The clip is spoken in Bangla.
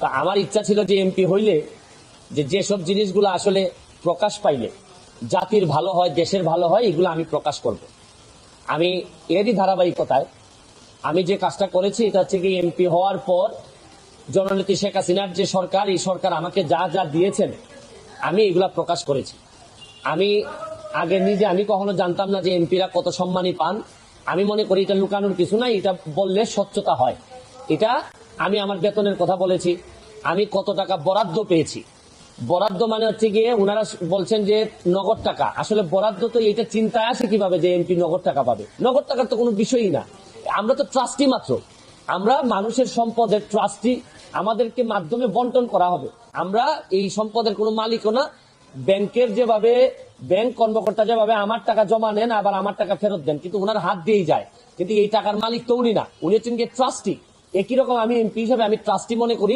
তা আমার ইচ্ছা ছিল যে এমপি হইলে যেসব জিনিসগুলো আসলে প্রকাশ পাইলে জাতির ভালো হয়, দেশের ভালো হয়, এগুলো আমি প্রকাশ করব। আমি এরই ধারাবাহিকতায় আমি যে কাজটা করেছি এটা হচ্ছে কি, এমপি হওয়ার পর জননেত্রী শেখ হাসিনার যে সরকার, এই সরকার আমাকে যা যা দিয়েছেন আমি এগুলা প্রকাশ করেছি। আমি আগে নিজে আমি কখনো জানতাম না যে এমপিরা কত সম্মানী পান। আমি মনে করি এটা লুকানোর কিছু নাই, এটা বললে স্বচ্ছতা হয়। এটা আমি আমার বেতনের কথা বলেছি, আমি কত টাকা বরাদ্দ পেয়েছি। বরাদ্দ মানে হচ্ছে গিয়ে ওনারা বলছেন যে নগদ টাকা, আসলে বরাদ্দ তো এটা চিন্তায় আসে কিভাবে যে এমপি নগদ টাকা পাবে। নগদ টাকার তো কোনো বিষয়ই না, আমরা তো ট্রাস্টি মাত্র, আমরা মানুষের সম্পদের ট্রাস্টি, আমাদেরকে মাধ্যমে বন্টন করা হবে। আমরা এই সম্পদের কোনো মালিকও না। ব্যাংকের যেভাবে ব্যাংক কর্মকর্তা যেভাবে আমার টাকা জমা নেন আবার আমার টাকা ফেরত দেন, কিন্তু ওনার হাত দিয়েই যায়, কিন্তু এই টাকার মালিক তো উনি না, উনি হচ্ছেন গিয়ে ট্রাস্টি। একই রকম আমি এমপি হিসাবে আমি ট্রাস্টি মনে করি।